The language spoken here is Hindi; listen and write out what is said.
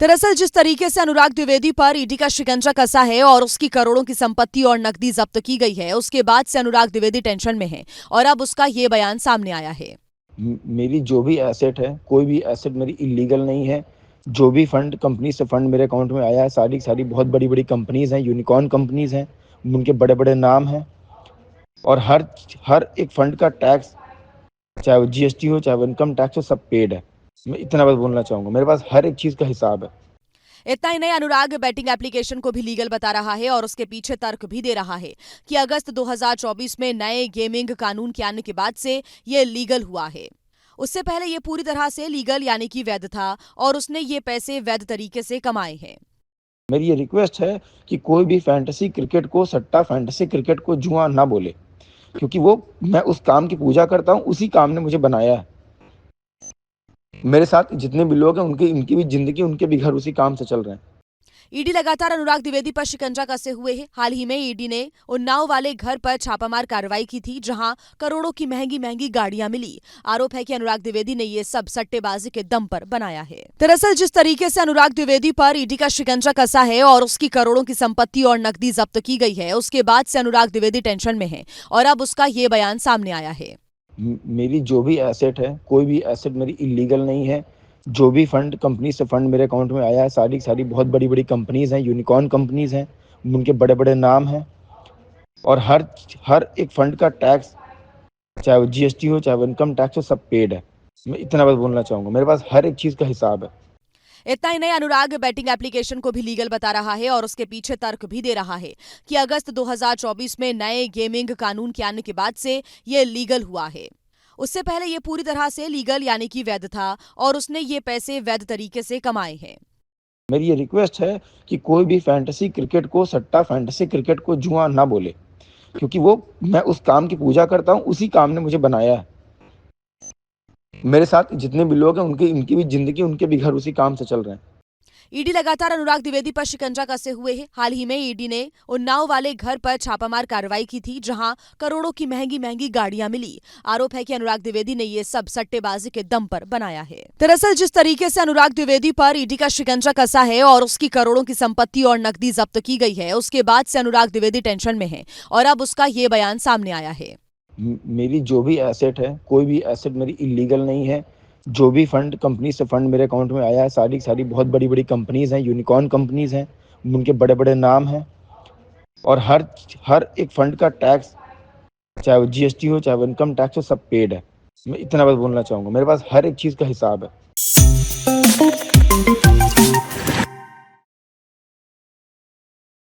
दरअसल जिस तरीके से अनुराग द्विवेदी पर ईडी का शिकंजा कसा है और उसकी करोड़ों की संपत्ति और नकदी जब्त की गई है, उसके बाद से अनुराग द्विवेदी टेंशन में है और अब उसका ये बयान सामने आया है। मेरी जो भी एसेट है, कोई भी एसेट मेरी इलीगल नहीं है। जो भी फंड कंपनी से फंड मेरे अकाउंट में आया है, सारी सारी बहुत बड़ी बड़ी कंपनीज हैं, यूनिकॉर्न कंपनीज हैं, उनके बड़े बड़े नाम हैं। और हर एक फंड का टैक्स, चाहे वो जीएसटी हो, चाहे वो इनकम टैक्स हो, सब पेड है। मैं इतना बस बोलना चाहूँगा, मेरे पास हर एक चीज़ का हिसाब है। इतना ही नहीं, अनुराग बैटिंग एप्लीकेशन को भी लीगल बता रहा है और उसके पीछे तर्क भी दे रहा है कि अगस्त 2024 में नए गेमिंग कानून के आने के बाद से ये लीगल हुआ है। उससे पहले ये पूरी तरह से लीगल यानी कि वैध था और उसने ये पैसे वैध तरीके से कमाए हैं। मेरी ये रिक्वेस्ट है कि कोई भी फैंटेसी क्रिकेट को सट्टा, फैंटेसी क्रिकेट को जुआ ना बोले, क्योंकि वो मैं उस काम की पूजा करता हूँ, उसी काम ने मुझे बनाया है। मेरे साथ जितने भी लोग हैं, इनकी भी जिंदगी, उनके भी घर उसी काम से चल रहे हैं। ईडी लगातार अनुराग द्विवेदी पर शिकंजा कसे हुए है। हाल ही में ईडी ने उन्नाव वाले घर पर छापामार कार्रवाई की थी, जहां करोड़ों की महंगी महंगी गाड़ियां मिली। आरोप है कि अनुराग द्विवेदी ने ये सब सट्टेबाजी के दम पर बनाया है। दरअसल जिस तरीके से अनुराग द्विवेदी पर ईडी का शिकंजा कसा है और उसकी करोड़ों की संपत्ति और नकदी जब्त की गई है, उसके बाद से अनुराग द्विवेदी टेंशन में है और अब उसका ये बयान सामने आया है। मेरी जो भी एसेट है, कोई भी एसेट मेरी इलीगल नहीं है। जो भी फंड कंपनी से फंड मेरे अकाउंट में आया है, सारी सारी बहुत बड़ी बड़ी कंपनीज हैं, यूनिकॉर्न कंपनीज हैं, उनके बड़े बड़े नाम हैं। और हर एक फंड का टैक्स, चाहे वो जीएसटी हो, चाहे वो इनकम टैक्स हो, सब पेड है। मैं इतना बस बोलना चाहूँगा, मेरे पास हर एक चीज़ का हिसाब है। इतना ही नहीं, अनुराग बैटिंग एप्लीकेशन को भी लीगल बता रहा है और उसके पीछे तर्क भी दे रहा है कि अगस्त 2024 में नए गेमिंग कानून के आने के बाद से ये लीगल हुआ है। उससे पहले ये पूरी तरह से लीगल यानी कि वैध था और उसने ये पैसे वैध तरीके से कमाए हैं। मेरी ये रिक्वेस्ट है कि कोई भी फैंटेसी क्रिकेट को सट्टा, फैंटेसी क्रिकेट को जुआ ना बोले, क्योंकि वो मैं उस काम की पूजा करता हूँ, उसी काम ने मुझे बनाया है। मेरे साथ जितने भी लोग हैं, इनकी भी जिंदगी, उनके भी घर उसी काम से चल रहे हैं। ईडी लगातार अनुराग द्विवेदी पर शिकंजा कसे हुए है। हाल ही में ईडी ने उन्नाव वाले घर पर छापामार कार्रवाई की थी, जहां करोड़ों की महंगी महंगी गाड़ियां मिली। आरोप है कि अनुराग द्विवेदी ने ये सब सट्टेबाजी के दम पर बनाया है। दरअसल जिस तरीके से अनुराग द्विवेदी पर ईडी का शिकंजा कसा है और उसकी करोड़ों की संपत्ति और नकदी जब्त की गई है, उसके बाद से अनुराग द्विवेदी टेंशन में है और अब उसका ये बयान सामने आया है। मेरी जो भी एसेट है, कोई भी एसेट मेरी इलीगल नहीं है। जो भी फंड कंपनी से फंड मेरे अकाउंट में आया है, सारी सारी बहुत बड़ी बड़ी कंपनीज हैं, यूनिकॉर्न कंपनीज हैं, उनके बड़े बड़े नाम हैं। और हर एक फंड का टैक्स, चाहे वो जीएसटी हो, चाहे वो इनकम टैक्स हो, सब पेड है। मैं इतना बस बोलना चाहूँगा, मेरे पास हर एक चीज़ का हिसाब है।